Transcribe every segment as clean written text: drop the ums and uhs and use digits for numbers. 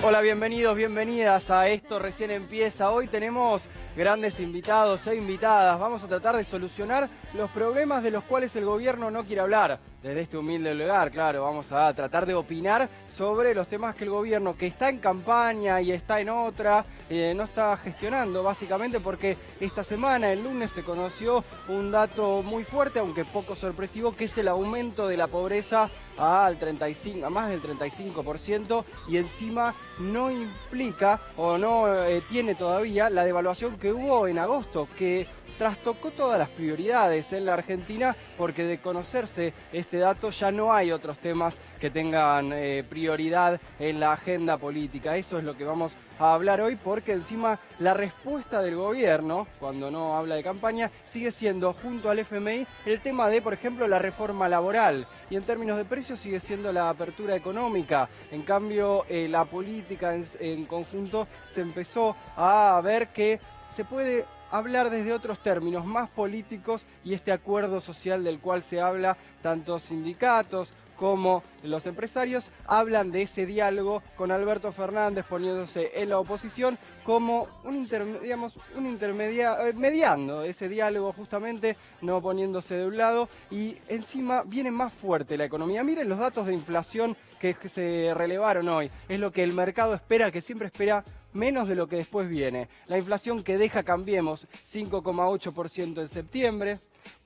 Hola, bienvenidos, bienvenidas a Esto Recién Empieza. Hoy tenemos grandes invitados e invitadas. Vamos a tratar de solucionar los problemas de los cuales el gobierno no quiere hablar. Desde este humilde lugar, claro, vamos a tratar de opinar sobre los temas que el gobierno, que está en campaña y está en otra, no está gestionando, básicamente porque esta semana, el lunes, se conoció un dato muy fuerte, aunque poco sorpresivo, que es el aumento de la pobreza a más del 35%, y encima no implica o no tiene todavía la devaluación que hubo en agosto, que trastocó todas las prioridades en la Argentina, porque de conocerse este dato ya no hay otros temas que tengan prioridad en la agenda política. Eso es lo que vamos a hablar hoy, porque encima la respuesta del gobierno, cuando no habla de campaña, sigue siendo, junto al FMI, el tema de, por ejemplo, la reforma laboral. Y en términos de precios sigue siendo la apertura económica. En cambio, la política en conjunto se empezó a ver que se puede hablar desde otros términos más políticos, y este acuerdo social del cual se habla, tanto sindicatos como los empresarios hablan de ese diálogo, con Alberto Fernández poniéndose en la oposición como mediando ese diálogo, justamente, no poniéndose de un lado, y encima viene más fuerte la economía. Miren los datos de inflación que se relevaron hoy, es lo que el mercado espera, que siempre espera menos de lo que después viene. La inflación que deja Cambiemos, 5,8% en septiembre,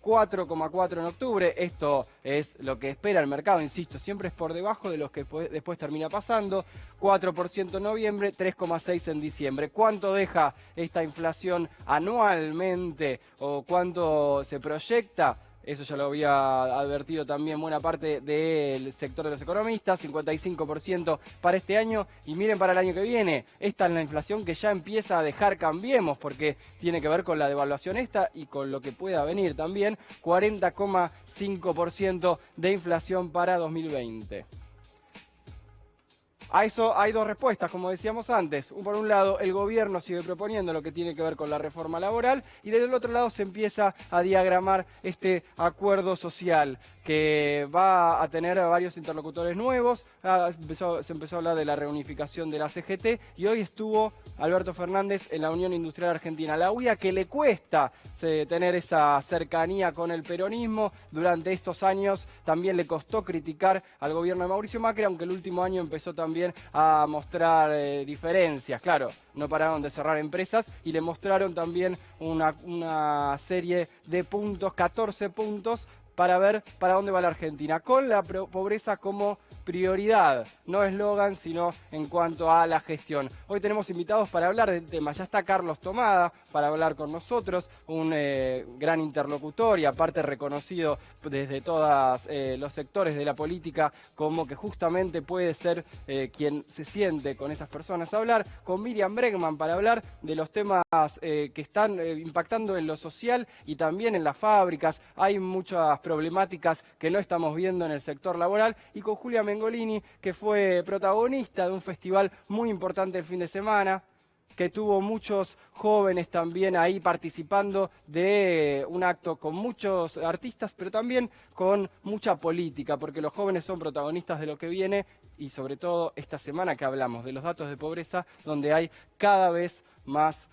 4,4% en octubre. Esto es lo que espera el mercado, insisto, siempre es por debajo de lo que después termina pasando. 4% en noviembre, 3,6% en diciembre. ¿Cuánto deja esta inflación anualmente o cuánto se proyecta? Eso ya lo había advertido también buena parte del sector de los economistas, 55% para este año. Y miren para el año que viene, esta es la inflación que ya empieza a dejar Cambiemos, porque tiene que ver con la devaluación esta y con lo que pueda venir también, 40,5% de inflación para 2020. A eso hay dos respuestas, como decíamos antes. Por un lado, el gobierno sigue proponiendo lo que tiene que ver con la reforma laboral, y del otro lado se empieza a diagramar este acuerdo social que va a tener varios interlocutores nuevos. Se empezó a hablar de la reunificación de la CGT, y hoy estuvo Alberto Fernández en la Unión Industrial Argentina, la UIA, que le cuesta tener esa cercanía con el peronismo. Durante estos años también le costó criticar al gobierno de Mauricio Macri, aunque el último año empezó también a mostrar diferencias. Claro, no pararon de cerrar empresas y le mostraron también una serie de puntos, 14 puntos, para ver para dónde va la Argentina, con la pobreza como prioridad, no eslogan, sino en cuanto a la gestión. Hoy tenemos invitados para hablar del tema. Ya está Carlos Tomada para hablar con nosotros, un gran interlocutor y aparte reconocido desde todos los sectores de la política como que justamente puede ser quien se siente con esas personas a hablar. Con Miriam Bregman para hablar de los temas que están impactando en lo social y también en las fábricas. Hay muchas problemáticas que no estamos viendo en el sector laboral, y con Julia Mengolini, que fue protagonista de un festival muy importante el fin de semana, que tuvo muchos jóvenes también ahí participando de un acto con muchos artistas, pero también con mucha política, porque los jóvenes son protagonistas de lo que viene, y sobre todo esta semana que hablamos de los datos de pobreza, donde hay cada vez más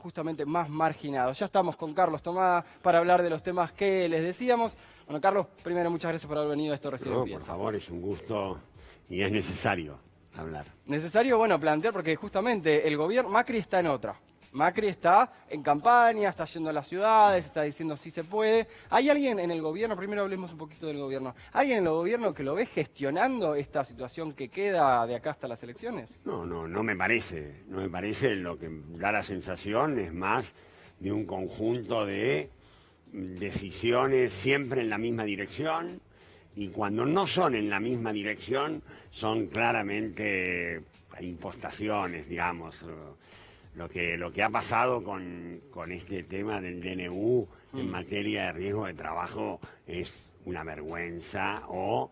justamente más marginados. Ya estamos con Carlos Tomada para hablar de los temas que les decíamos. Bueno, Carlos, primero, muchas gracias por haber venido a Esto Recién Empieza. Por favor, es un gusto y es necesario hablar. Necesario, plantear, porque justamente el gobierno, Macri está en otra. Macri está en campaña, está yendo a las ciudades, está diciendo sí se puede. ¿Hay alguien en el gobierno, primero hablemos un poquito del gobierno, alguien en el gobierno que lo ve gestionando esta situación que queda de acá hasta las elecciones? No me parece. No me parece. Lo que da la sensación es más de un conjunto de decisiones siempre en la misma dirección, y cuando no son en la misma dirección son claramente impostaciones, digamos. Lo que ha pasado con este tema del DNU en materia de riesgo de trabajo es una vergüenza. O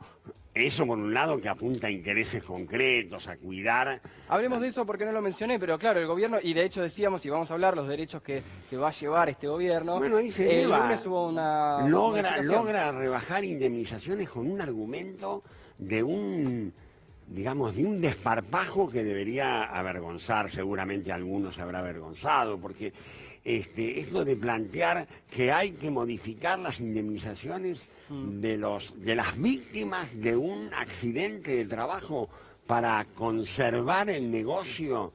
eso, por un lado, que apunta a intereses concretos, a cuidar. Hablemos de eso porque no lo mencioné, pero claro, el gobierno, y de hecho decíamos, y vamos a hablar, los derechos que se va a llevar este gobierno. Bueno, ahí se el lunes hubo una logra rebajar indemnizaciones con un argumento de digamos, de un desparpajo que debería avergonzar, seguramente a algunos se habrá avergonzado, porque esto de plantear que hay que modificar las indemnizaciones de las víctimas de un accidente de trabajo para conservar el negocio,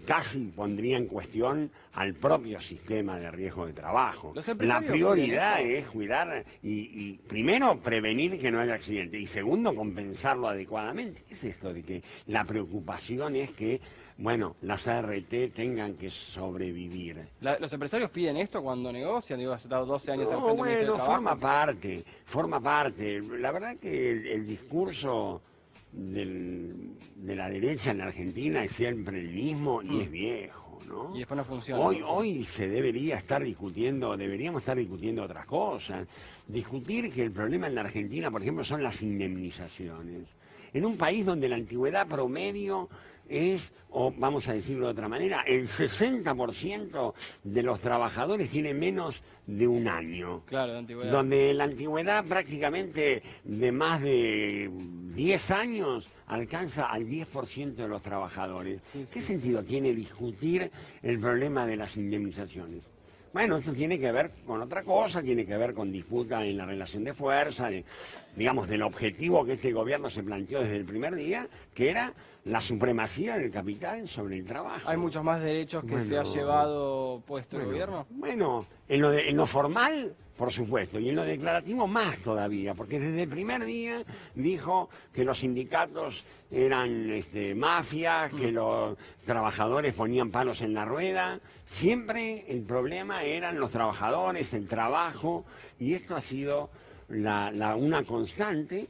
casi pondría en cuestión al propio sistema de riesgo de trabajo. La prioridad es cuidar y primero prevenir que no haya accidente y segundo compensarlo adecuadamente. ¿Qué es esto de que la preocupación es que, bueno, las ART tengan que sobrevivir? ¿Los empresarios piden esto cuando negocian? Digo, has estado 12 años al frente No, del Ministerio de bueno, forma parte. La verdad que el discurso de la derecha en la Argentina es siempre el mismo y es viejo, ¿no? Y después no funciona. Hoy deberíamos estar discutiendo otras cosas. Discutir que el problema en la Argentina, por ejemplo, son las indemnizaciones. En un país donde la antigüedad promedio es, o vamos a decirlo de otra manera, el 60% de los trabajadores tiene menos de un año. Claro, de antigüedad. Donde la antigüedad prácticamente de más de 10 años alcanza al 10% de los trabajadores. Sí. ¿Qué sentido tiene discutir el problema de las indemnizaciones? Bueno, esto tiene que ver con otra cosa, tiene que ver con disputa en la relación de fuerza, digamos, del objetivo que este gobierno se planteó desde el primer día, que era la supremacía del capital sobre el trabajo. ¿Hay muchos más derechos que se ha llevado puesto el gobierno? Bueno, en lo formal, por supuesto, y en lo declarativo más todavía, porque desde el primer día dijo que los sindicatos eran mafias, que los trabajadores ponían palos en la rueda. Siempre el problema eran los trabajadores, el trabajo, y esto ha sido una constante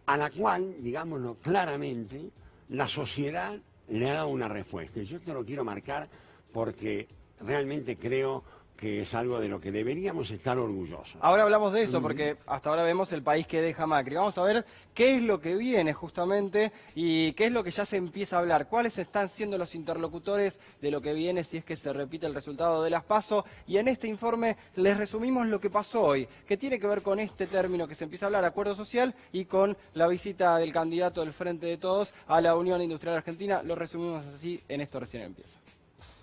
a la cual, digámoslo claramente, la sociedad le ha dado una respuesta. Y yo te lo quiero marcar porque realmente creo que es algo de lo que deberíamos estar orgullosos. Ahora hablamos de eso, porque hasta ahora vemos el país que deja Macri. Vamos a ver qué es lo que viene justamente y qué es lo que ya se empieza a hablar. ¿Cuáles están siendo los interlocutores de lo que viene si es que se repite el resultado de las PASO? Y en este informe les resumimos lo que pasó hoy, que tiene que ver con este término que se empieza a hablar, acuerdo social, y con la visita del candidato del Frente de Todos a la Unión Industrial Argentina. Lo resumimos así, en esto recién empieza.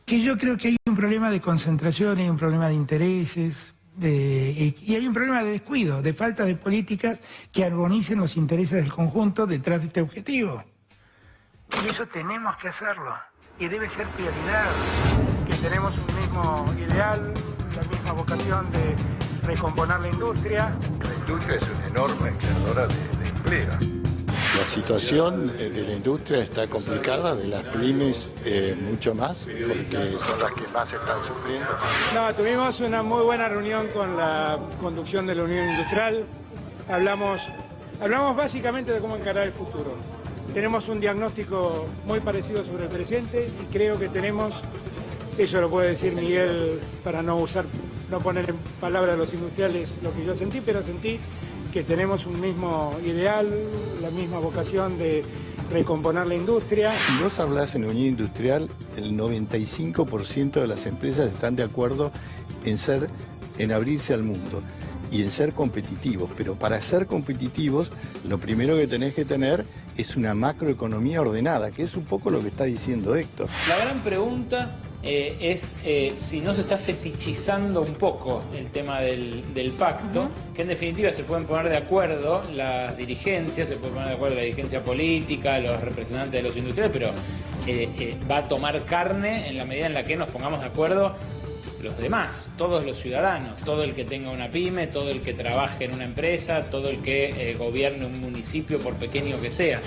Que yo creo que hay un problema de concentración, hay un problema de intereses, y hay un problema de descuido, de falta de políticas que armonicen los intereses del conjunto detrás de este objetivo. Y eso tenemos que hacerlo, y debe ser prioridad. Que tenemos un mismo ideal, la misma vocación de recomponer la industria. La industria es una enorme creadora de empleo. La situación de la industria está complicada, de las pymes mucho más, porque son las que más están sufriendo. No, tuvimos una muy buena reunión con la conducción de la Unión Industrial. Hablamos básicamente de cómo encarar el futuro. Tenemos un diagnóstico muy parecido sobre el presente y creo que tenemos, eso lo puede decir Miguel para no poner en palabras a los industriales lo que yo sentí, pero sentí que tenemos un mismo ideal, la misma vocación de recomponer la industria. Si vos hablás en Unión Industrial, el 95% de las empresas están de acuerdo en abrirse al mundo y en ser competitivos. Pero para ser competitivos, lo primero que tenés que tener es una macroeconomía ordenada, que es un poco lo que está diciendo Héctor. La gran pregunta es si no se está fetichizando un poco el tema del pacto, que en definitiva se pueden poner de acuerdo las dirigencias, se puede poner de acuerdo la dirigencia política, los representantes de los industriales, pero va a tomar carne en la medida en la que nos pongamos de acuerdo los demás, todos los ciudadanos, todo el que tenga una pyme, todo el que trabaje en una empresa, todo el que gobierne un municipio, por pequeño que sea.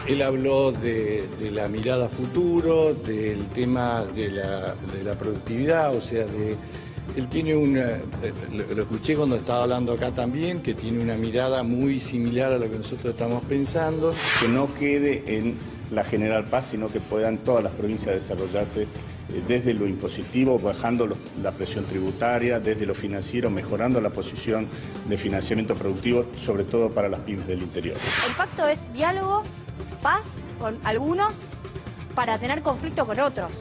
Él habló de la mirada a futuro, del tema de la productividad, o sea, él tiene lo escuché cuando estaba hablando acá también, que tiene una mirada muy similar a lo que nosotros estamos pensando. Que no quede en la General Paz, sino que puedan todas las provincias desarrollarse desde lo impositivo, bajando la presión tributaria, desde lo financiero, mejorando la posición de financiamiento productivo, sobre todo para las pymes del interior. El pacto es diálogo, paz con algunos para tener conflicto con otros.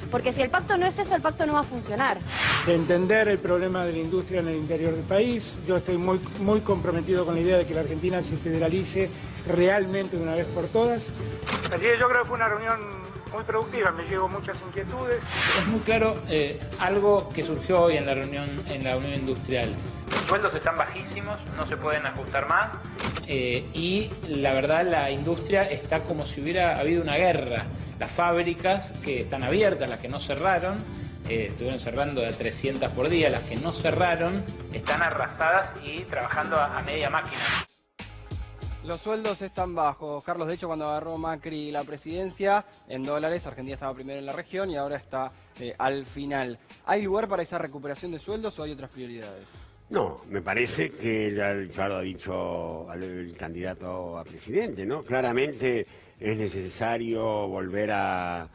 Porque si el pacto no es eso, el pacto no va a funcionar. De entender el problema de la industria en el interior del país, yo estoy muy comprometido con la idea de que la Argentina se federalice realmente de una vez por todas. Así que yo creo que fue una reunión muy productiva, me llevo muchas inquietudes. Es muy claro algo que surgió hoy en la reunión en la Unión Industrial. Los sueldos están bajísimos, no se pueden ajustar más y la verdad la industria está como si hubiera habido una guerra. Las fábricas que están abiertas, las que no cerraron, estuvieron cerrando de 300 por día, las que no cerraron están arrasadas y trabajando a media máquina. Los sueldos están bajos, Carlos. De hecho, cuando agarró Macri la presidencia, en dólares, Argentina estaba primero en la región y ahora está al final. ¿Hay lugar para esa recuperación de sueldos o hay otras prioridades? No, me parece que ya lo ha dicho el candidato a presidente, ¿no? Claramente es necesario volver a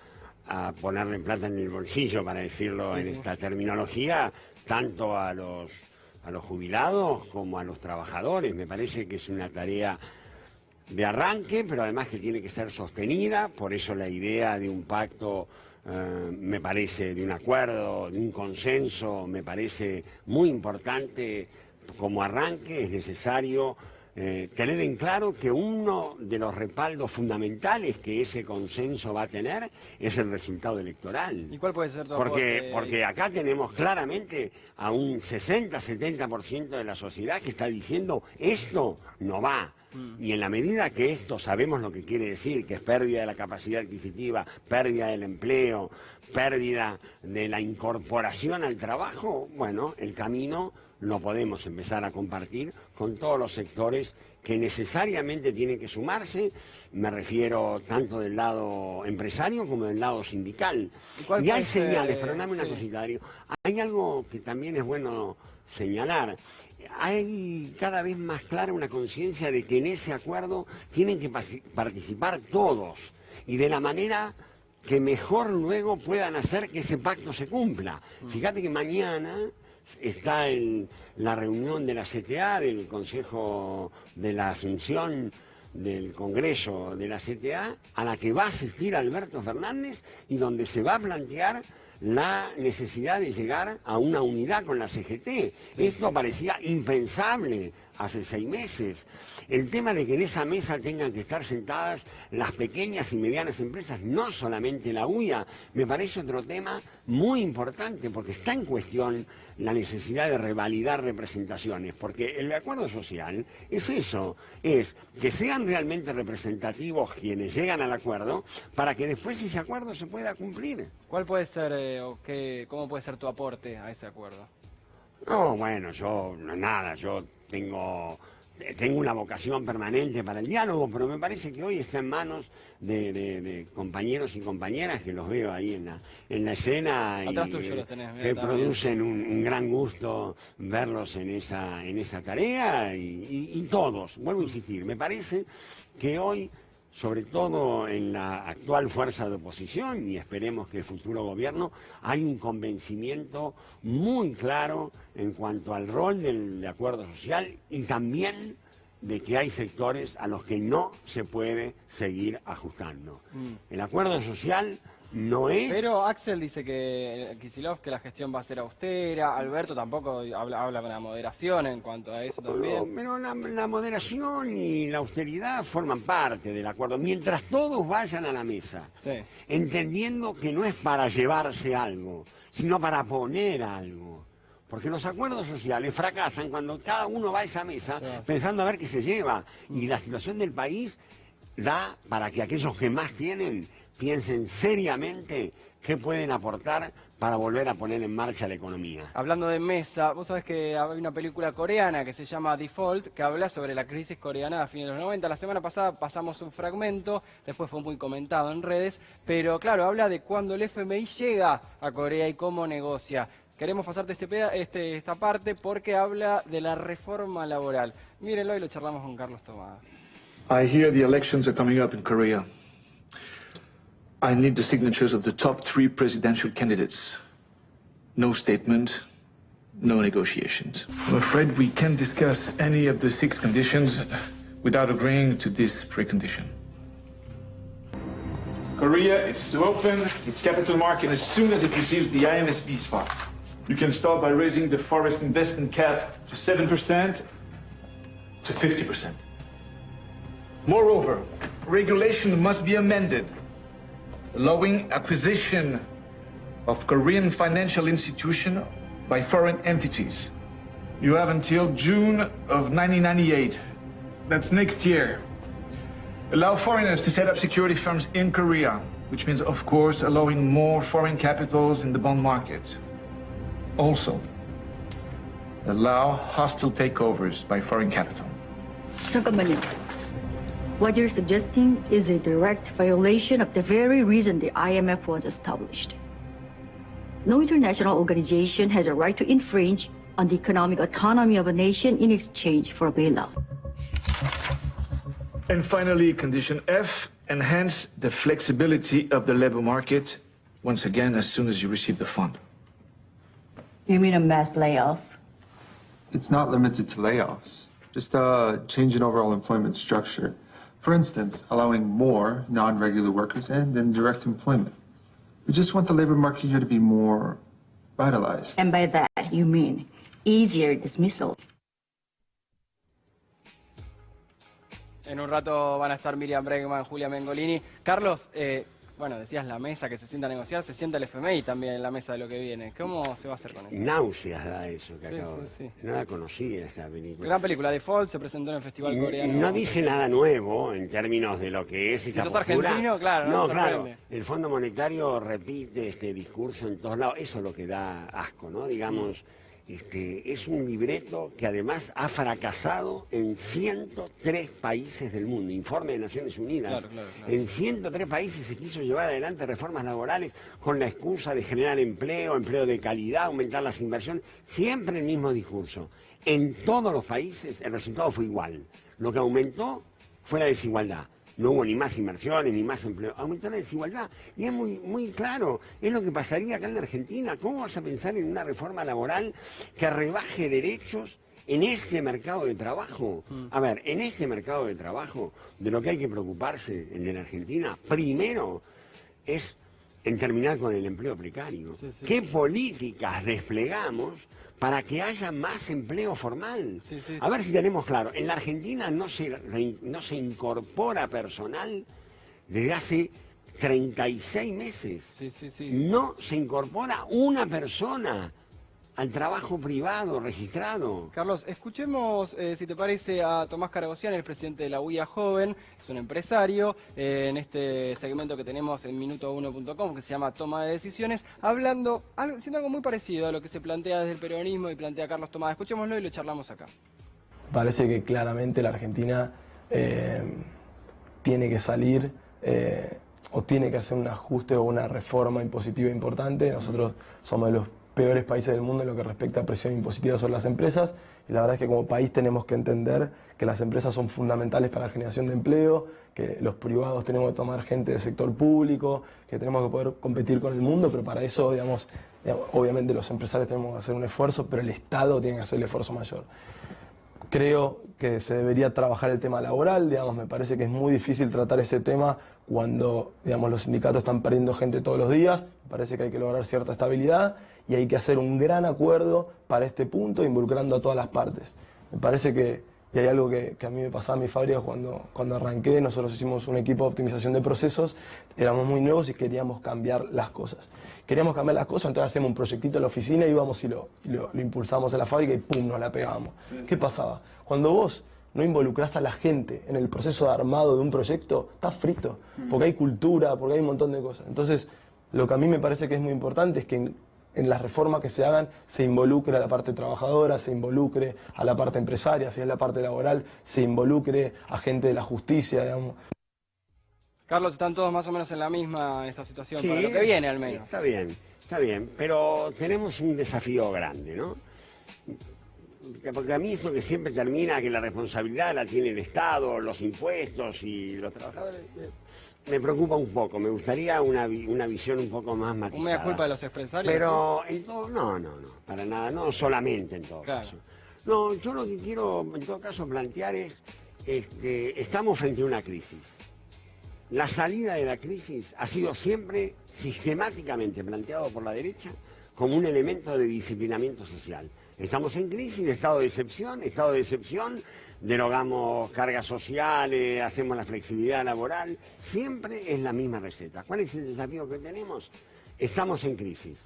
ponerle plata en el bolsillo, para decirlo en esta terminología, tanto a los jubilados como a los trabajadores. Me parece que es una tarea de arranque, pero además que tiene que ser sostenida. Por eso la idea de un pacto, me parece, de un acuerdo, de un consenso, me parece muy importante como arranque. Es necesario tener en claro que uno de los respaldos fundamentales que ese consenso va a tener es el resultado electoral. ¿Y cuál puede ser tu aporte? Porque acá tenemos claramente a un 60-70% de la sociedad que está diciendo esto no va. Y en la medida que esto sabemos lo que quiere decir, que es pérdida de la capacidad adquisitiva, pérdida del empleo, pérdida de la incorporación al trabajo, bueno, el camino lo podemos empezar a compartir con todos los sectores que necesariamente tienen que sumarse. Me refiero tanto del lado empresario como del lado sindical. Y hay señales, pero dame una cosita, Darío. Hay algo que también es bueno señalar. Hay cada vez más clara una conciencia de que en ese acuerdo tienen que participar todos y de la manera que mejor luego puedan hacer que ese pacto se cumpla. Fíjate que mañana está la reunión de la CTA, del Consejo de la Asunción del Congreso de la CTA, a la que va a asistir Alberto Fernández y donde se va a plantear la necesidad de llegar a una unidad con la CGT. Esto parecía impensable hace 6 meses. El tema de que en esa mesa tengan que estar sentadas las pequeñas y medianas empresas, no solamente la UIA, me parece otro tema muy importante, porque está en cuestión la necesidad de revalidar representaciones, porque el acuerdo social es eso, es que sean realmente representativos quienes llegan al acuerdo, para que después ese acuerdo se pueda cumplir. ¿Cuál puede ser cómo puede ser tu aporte a ese acuerdo? No, bueno, yo tengo una vocación permanente para el diálogo, pero me parece que hoy está en manos de compañeros y compañeras que los veo ahí en la escena. Atrás y tuyo los tenés, que producen un gran gusto verlos en esa tarea y todos, vuelvo a insistir, me parece que hoy, sobre todo en la actual fuerza de oposición, y esperemos que el futuro gobierno, hay un convencimiento muy claro en cuanto al rol del acuerdo social y también de que hay sectores a los que no se puede seguir ajustando. El acuerdo social no es... Pero Axel dice que Kicillof, que la gestión va a ser austera. Alberto tampoco habla de la moderación en cuanto a eso también. Pero la moderación y la austeridad forman parte del acuerdo, mientras todos vayan a la mesa, entendiendo que no es para llevarse algo, sino para poner algo. Porque los acuerdos sociales fracasan cuando cada uno va a esa mesa pensando a ver qué se lleva. Y la situación del país da para que aquellos que más tienen piensen seriamente qué pueden aportar para volver a poner en marcha la economía. Hablando de mesa, vos sabés que hay una película coreana que se llama Default, que habla sobre la crisis coreana a fines de los 90. La semana pasada pasamos un fragmento, después fue muy comentado en redes, pero claro, habla de cuando el FMI llega a Corea y cómo negocia. Queremos pasarte esta parte porque habla de la reforma laboral. Mírenlo y lo charlamos con Carlos Tomada. I hear the elections are coming up in Korea. I need the signatures of the top 3 presidential candidates. No statement, no negotiations. I'm afraid we can't discuss any of the 6 conditions without agreeing to this precondition. Korea is to open its capital market as soon as it receives the IMF visa fund. You can start by raising the forest investment cap to 7% to 50%. Moreover, regulation must be amended, allowing acquisition of Korean financial institutions by foreign entities. You have until June of 1998, that's next year. Allow foreigners to set up security firms in Korea, which means, of course, allowing more foreign capitals in the bond market. Also, allow hostile takeovers by foreign capital. 잠깐만요. What you're suggesting is a direct violation of the very reason the IMF was established. No international organization has a right to infringe on the economic autonomy of a nation in exchange for a bailout. And finally, condition F, enhance the flexibility of the labor market, once again, as soon as you receive the fund. You mean a mass layoff? It's not limited to layoffs, just a change in overall employment structure. For instance, allowing more non-regular workers and then direct employment. We just want the labor market here to be more vitalized. And by that, you mean easier dismissal. En un rato van a estar Miriam Bregman, Julia Mengolini. Carlos, bueno, decías la mesa que se sienta a negociar, se sienta el FMI también en la mesa de lo que viene. ¿Cómo se va a hacer con eso? Náuseas da eso que Sí, acabo de sí, sí. No la conocía esta película. Gran película, Default, se presentó en el Festival Coreano. No dice nada nuevo en términos de lo que es esta Si sos postura. argentino, claro, No, no claro. sorprende. El Fondo Monetario repite este discurso en todos lados. Eso es lo que da asco, ¿no? Digamos, es un libreto que además ha fracasado en 103 países del mundo. Informe de Naciones Unidas. Claro. En 103 países se quiso llevar adelante reformas laborales con la excusa de generar empleo, empleo de calidad, aumentar las inversiones. Siempre el mismo discurso. En todos los países el resultado fue igual. Lo que aumentó fue la desigualdad. No hubo ni más inversiones, ni más empleo. Aumentó la desigualdad. Y es muy claro. Es lo que pasaría acá en la Argentina. ¿Cómo vas a pensar en una reforma laboral que rebaje derechos en este mercado de trabajo? A ver, en este mercado de trabajo, de lo que hay que preocuparse en la Argentina, primero es en terminar con el empleo precario. Sí. ¿Qué políticas desplegamos para que haya más empleo formal? Sí. A ver si tenemos claro, en la Argentina no se incorpora personal desde hace 36 meses. Sí. No se incorpora una persona al trabajo privado registrado. Carlos, escuchemos, si te parece, a Tomás Caragosian, el presidente de la UIA Joven, es un empresario, en este segmento que tenemos en minuto1.com, que se llama Toma de Decisiones, haciendo algo muy parecido a lo que se plantea desde el peronismo y plantea Carlos Tomás. Escuchémoslo y lo charlamos acá. Parece que claramente la Argentina tiene que salir o tiene que hacer un ajuste o una reforma impositiva importante. Nosotros somos de los peores países del mundo en lo que respecta a presión impositiva sobre las empresas, y la verdad es que como país tenemos que entender que las empresas son fundamentales para la generación de empleo, que los privados tenemos que tomar gente del sector público, que tenemos que poder competir con el mundo, pero para eso, digamos, obviamente los empresarios tenemos que hacer un esfuerzo, pero el Estado tiene que hacer el esfuerzo mayor. Creo que se debería trabajar el tema laboral, digamos, me parece que es muy difícil tratar ese tema cuando, digamos, los sindicatos están perdiendo gente todos los días. Me parece que hay que lograr cierta estabilidad y hay que hacer un gran acuerdo para este punto, involucrando a todas las partes. Me parece que, y hay algo que a mí me pasaba en mi fábrica cuando arranqué, nosotros hicimos un equipo de optimización de procesos, éramos muy nuevos y queríamos cambiar las cosas. Queríamos cambiar las cosas, entonces hacíamos un proyectito en la oficina, íbamos y lo impulsamos en la fábrica y ¡pum!, nos la pegábamos. ¿Qué pasaba? Cuando vos no involucrás a la gente en el proceso de armado de un proyecto, estás frito, porque hay cultura, porque hay un montón de cosas. Entonces, lo que a mí me parece que es muy importante es que en las reformas que se hagan se involucre a la parte trabajadora, se involucre a la parte empresaria, si es la parte laboral, se involucre a gente de la justicia, digamos. Carlos, están todos más o menos en la misma esta situación, Sí, para lo que viene al menos. Está bien, pero tenemos un desafío grande, ¿no? Porque a mí es lo que siempre termina, que la responsabilidad la tiene el Estado, los impuestos y los trabajadores. Me preocupa un poco, me gustaría una visión un poco más matizada. ¿Un mea culpa de los empresarios? Pero en todo, no, para nada, no solamente en todo caso. No, yo lo que quiero en todo caso plantear es, estamos frente a una crisis. La salida de la crisis ha sido siempre sistemáticamente planteado por la derecha como un elemento de disciplinamiento social. Estamos en crisis, estado de excepción derogamos cargas sociales, hacemos la flexibilidad laboral. Siempre es la misma receta. ¿Cuál es el desafío que tenemos? Estamos en crisis.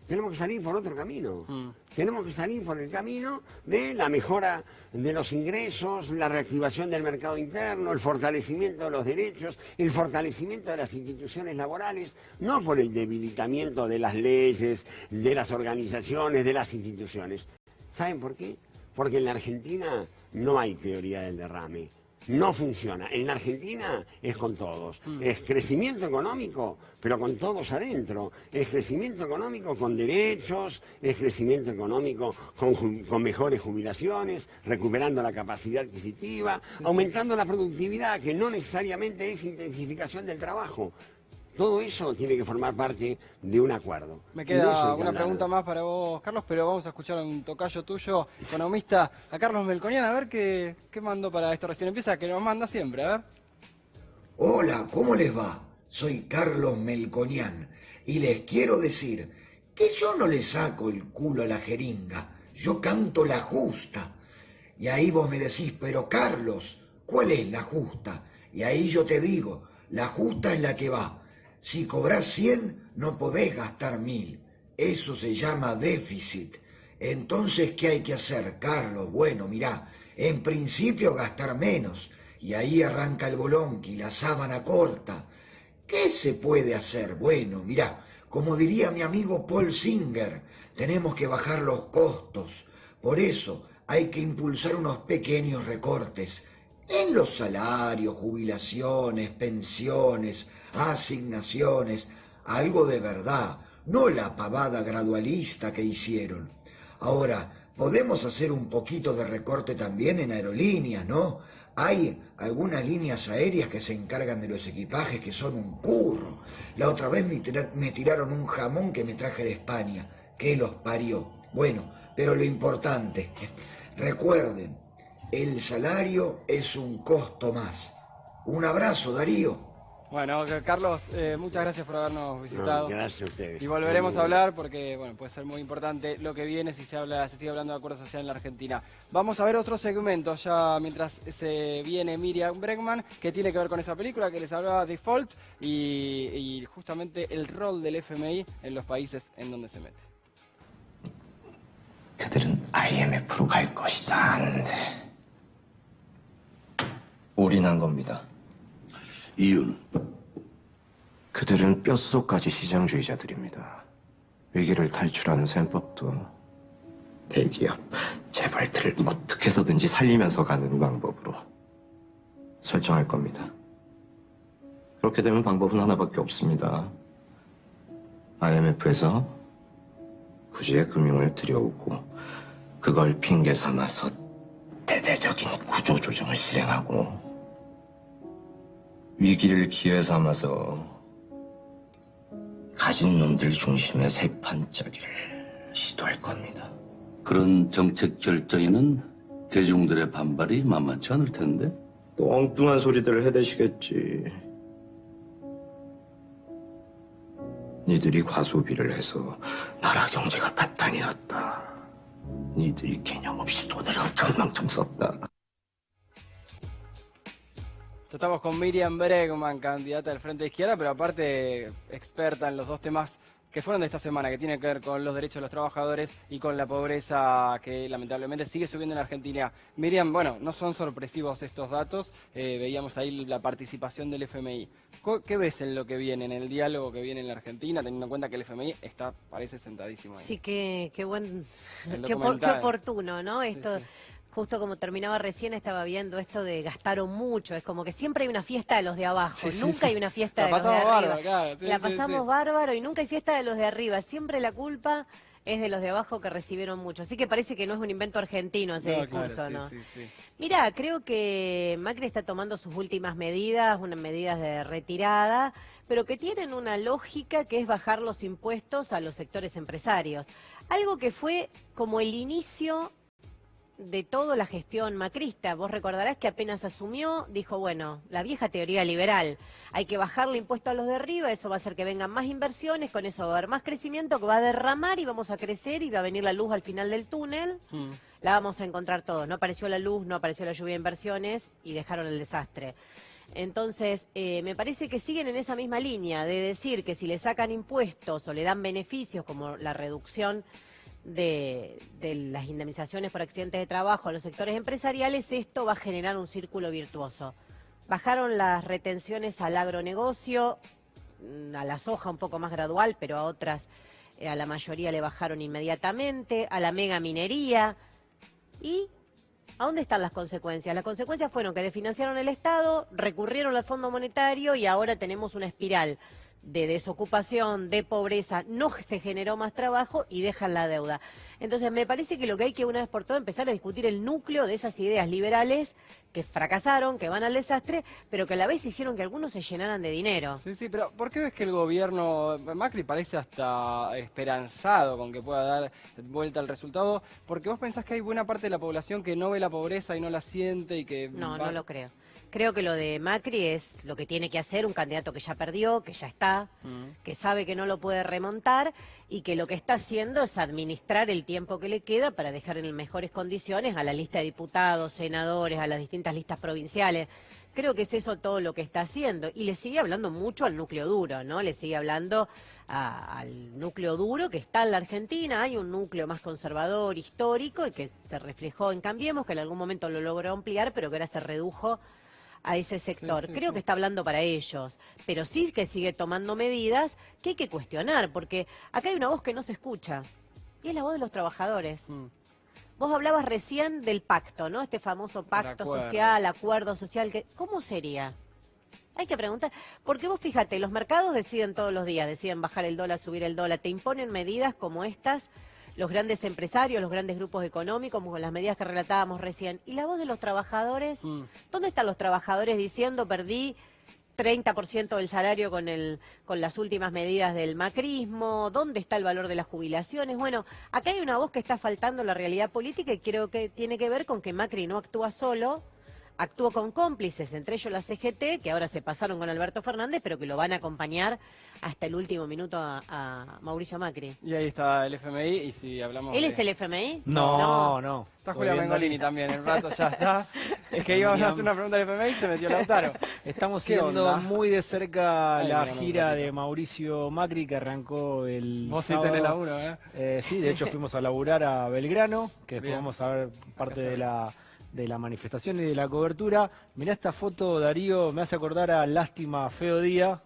Tenemos que salir por otro camino. Tenemos que salir por el camino de la mejora de los ingresos, la reactivación del mercado interno, el fortalecimiento de los derechos, el fortalecimiento de las instituciones laborales, no por el debilitamiento de las leyes, de las organizaciones, de las instituciones. ¿Saben por qué? Porque en la Argentina no hay teoría del derrame. No funciona. En la Argentina es con todos. Es crecimiento económico, pero con todos adentro. Es crecimiento económico con derechos, es crecimiento económico con mejores jubilaciones, recuperando la capacidad adquisitiva, aumentando la productividad, que no necesariamente es intensificación del trabajo. Todo eso tiene que formar parte de un acuerdo. Me queda una pregunta más para vos, Carlos, pero vamos a escuchar a un tocayo tuyo, economista, a Carlos Melconian, a ver qué mandó para esto. Recién empieza, que nos manda siempre, a ver. Hola, ¿cómo les va? Soy Carlos Melconian y les quiero decir que yo no le saco el culo a la jeringa, yo canto la justa. Y ahí vos me decís, pero Carlos, ¿cuál es la justa? Y ahí yo te digo, la justa es la que va. Si cobrás 100, no podés gastar 1000. Eso se llama déficit. Entonces, ¿qué hay que hacer, Carlos? Bueno, mirá, en principio gastar menos. Y ahí arranca el bolonqui, la sábana corta. ¿Qué se puede hacer? Bueno, mirá, como diría mi amigo Paul Singer, tenemos que bajar los costos. Por eso hay que impulsar unos pequeños recortes en los salarios, jubilaciones, pensiones, asignaciones, algo de verdad, no la pavada gradualista que hicieron. Ahora, podemos hacer un poquito de recorte también en aerolíneas, ¿no? Hay algunas líneas aéreas que se encargan de los equipajes que son un curro. La otra vez me tiraron un jamón que me traje de España, que los parió. Bueno, pero lo importante, recuerden, el salario es un costo más. Un abrazo, Darío. Bueno, Carlos, muchas gracias por habernos visitado. No, gracias a ustedes. Y volveremos a hablar porque bueno, puede ser muy importante lo que viene si se sigue hablando de acuerdo social en la Argentina. Vamos a ver otro segmento ya mientras se viene Miriam Bregman, que tiene que ver con esa película que les hablaba, Default, y justamente el rol del FMI en los países en donde se mete. 그들은 IMF로 갈 것이다 하는데 올인한 겁니다. 이유는? 그들은 뼛속까지 시장주의자들입니다. 위기를 탈출하는 셈법도 대기업, 재벌들을 어떻게 해서든지 살리면서 가는 방법으로 설정할 겁니다. 그렇게 되면 방법은 하나밖에 없습니다. IMF에서 구지의 금융을 들여오고 그걸 핑계 삼아서 대대적인 구조조정을 실행하고 위기를 기회 삼아서 가진 놈들 중심의 세판짜기를 시도할 겁니다. 그런 정책 결정에는 대중들의 반발이 만만치 않을 텐데? 또 엉뚱한 소리들을 해대시겠지. 니들이 과소비를 해서 나라 경제가 파탄이 났다. 니들이 개념 없이 돈을 엄청망청 썼다. Estamos con Miriam Bregman, candidata del Frente de Izquierda, pero aparte experta en los dos temas que fueron de esta semana, que tienen que ver con los derechos de los trabajadores y con la pobreza que lamentablemente sigue subiendo en Argentina. Miriam, bueno, no son sorpresivos estos datos, veíamos ahí la participación del FMI. ¿Qué ves en lo que viene, en el diálogo que viene en la Argentina, teniendo en cuenta que el FMI parece sentadísimo ahí? Sí, qué oportuno, ¿no? Esto. Sí, sí. Justo como terminaba recién, estaba viendo esto de gastaron mucho. Es como que siempre hay una fiesta de los de abajo. Nunca hay una fiesta de los de arriba. Bárbaro, claro. La pasamos bárbaro y nunca hay fiesta de los de arriba. Siempre la culpa es de los de abajo que recibieron mucho. Así que parece que no es un invento argentino ese discurso, claro, ¿no? Mirá, creo que Macri está tomando sus últimas medidas, unas medidas de retirada, pero que tienen una lógica que es bajar los impuestos a los sectores empresarios. Algo que fue como el inicio de toda la gestión macrista. Vos recordarás que apenas asumió, dijo, bueno, la vieja teoría liberal, hay que bajarle impuesto a los de arriba, eso va a hacer que vengan más inversiones, con eso va a haber más crecimiento, que va a derramar y vamos a crecer y va a venir la luz al final del túnel. la vamos a encontrar todos. No apareció la luz, no apareció la lluvia de inversiones y dejaron el desastre. Entonces, me parece que siguen en esa misma línea de decir que si le sacan impuestos o le dan beneficios como la reducción de las indemnizaciones por accidentes de trabajo a los sectores empresariales, esto va a generar un círculo virtuoso. Bajaron las retenciones al agronegocio, a la soja un poco más gradual, pero a otras, a la mayoría le bajaron inmediatamente, a la mega minería. ¿Y a dónde están las consecuencias? Las consecuencias fueron que desfinanciaron el Estado, recurrieron al Fondo Monetario y ahora tenemos una espiral de desocupación, de pobreza, no se generó más trabajo y dejan la deuda. Entonces me parece que lo que hay que una vez por todas empezar a discutir el núcleo de esas ideas liberales que fracasaron, que van al desastre, pero que a la vez hicieron que algunos se llenaran de dinero. Sí, sí, pero ¿por qué ves que el gobierno, Macri parece hasta esperanzado con que pueda dar vuelta al resultado? Porque vos pensás que hay buena parte de la población que no ve la pobreza y no la siente y que... No, no lo creo. Creo que lo de Macri es lo que tiene que hacer un candidato que ya perdió, que ya está, que sabe que no lo puede remontar y que lo que está haciendo es administrar el tiempo que le queda para dejar en mejores condiciones a la lista de diputados, senadores, a las distintas listas provinciales. Creo que es eso todo lo que está haciendo. Y le sigue hablando mucho al núcleo duro, ¿no? Le sigue hablando al núcleo duro que está en la Argentina. Hay un núcleo más conservador, histórico, y que se reflejó en Cambiemos, que en algún momento lo logró ampliar, pero que ahora se redujo a ese sector. Creo que está hablando para ellos, pero sí que sigue tomando medidas que hay que cuestionar, porque acá hay una voz que no se escucha, y es la voz de los trabajadores. Vos hablabas recién del pacto, ¿no? Este famoso pacto social, acuerdo social, ¿cómo sería? Hay que preguntar, porque vos fíjate, los mercados deciden todos los días, deciden bajar el dólar, subir el dólar, te imponen medidas como estas, los grandes empresarios, los grandes grupos económicos, como las medidas que relatábamos recién. ¿Y la voz de los trabajadores? ¿Dónde están los trabajadores diciendo perdí 30% del salario con las últimas medidas del macrismo? ¿Dónde está el valor de las jubilaciones? Bueno, acá hay una voz que está faltando en la realidad política y creo que tiene que ver con que Macri no actúa solo, actuó con cómplices, entre ellos la CGT, que ahora se pasaron con Alberto Fernández, pero que lo van a acompañar hasta el último minuto a Mauricio Macri. Y ahí está el FMI, y si hablamos ¿Él es el FMI? No. Está Julián Mengolini también, el rato ya está. Es que íbamos a hacer una pregunta del FMI y se metió Lautaro. Estamos siguiendo muy de cerca la gira de Mauricio Macri, que arrancó el Vos sábado. sí tenés laburo, ¿eh? Sí, de hecho fuimos a laburar a Belgrano, que después vamos a ver parte de la manifestación y de la cobertura. Mirá esta foto, Darío, me hace acordar a Lástima Feo Día.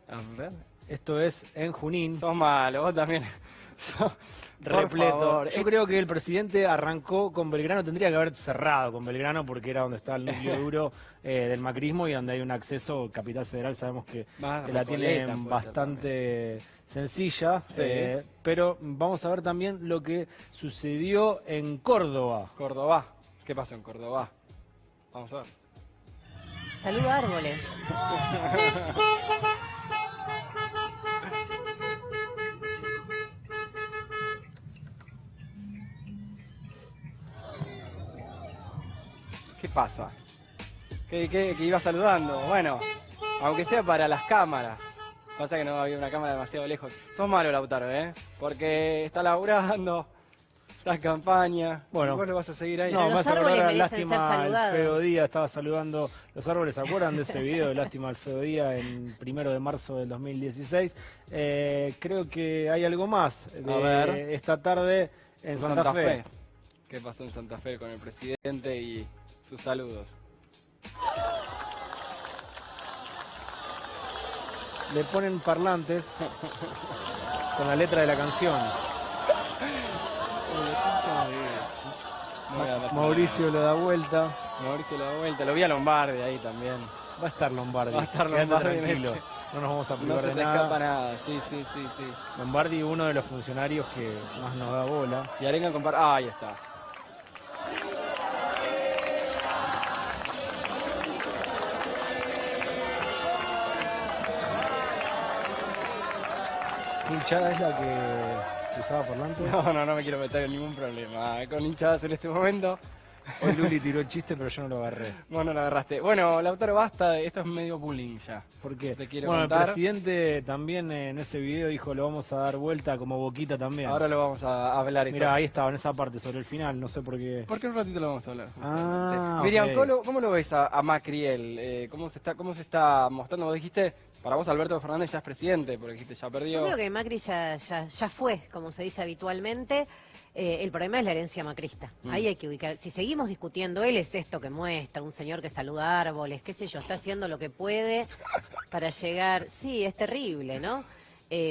Esto es en Junín. Sos malo, vos también. Repleto. Yo creo que el presidente arrancó con Belgrano, tendría que haber cerrado con Belgrano porque era donde está el núcleo duro del macrismo y donde hay un acceso. Capital Federal sabemos que la tienen bastante sencilla, pero vamos a ver también lo que sucedió en Córdoba. Córdoba. ¿Qué pasó en Córdoba? Vamos a ver. Saludo a árboles. ¿Qué pasa? ¿Que iba saludando? Bueno, aunque sea para las cámaras. Pasa que no había una cámara demasiado lejos. Sos malo, Lautaro, ¿eh? Porque está laburando, está en campaña. Bueno, vos lo vas a seguir ahí. No, los más árboles a merecen Lástima ser al saludados. Feo Día, estaba saludando los árboles. ¿Se acuerdan de ese video de Lástima al Feo Día en 1 de marzo del 2016? Creo que hay algo más de esta tarde en Santa Fe. ¿Qué pasó en Santa Fe con el presidente y sus saludos? Le ponen parlantes con la letra de la canción. Mauricio lo da vuelta. Mauricio lo da vuelta. Lo vi a Lombardi ahí también. Va a estar Lombardi. Va a estar Quédate Lombardi. tranquilo. No nos vamos a privar No se de te nada. escapa nada. Sí. Lombardi, uno de los funcionarios que más nos da bola. Y Arenga compara. Ahí está. ¿Qué hinchada es la que usaba parlantes? No me quiero meter en ningún problema con hinchadas en este momento. Hoy Luli tiró el chiste, pero yo no lo agarré. Vos no lo agarraste. Bueno, Lautaro, basta, esto es medio bullying ya. ¿Por qué? Te quiero Bueno, contar. el presidente también en ese video dijo, lo vamos a dar vuelta como Boquita también. Ahora lo vamos a hablar. Mira, ahí estaba, en esa parte, sobre el final, no sé por qué. Porque un ratito lo vamos a hablar. Miriam, okay. ¿Cómo lo ves a Macri? ¿Cómo se está mostrando? Vos dijiste, para vos Alberto Fernández ya es presidente, porque dijiste ya perdió. Yo creo que Macri ya fue, como se dice habitualmente. El problema es la herencia macrista. Ahí hay que ubicar. Si seguimos discutiendo, él es esto que muestra, un señor que saluda árboles, qué sé yo, está haciendo lo que puede para llegar. Sí, es terrible, ¿no?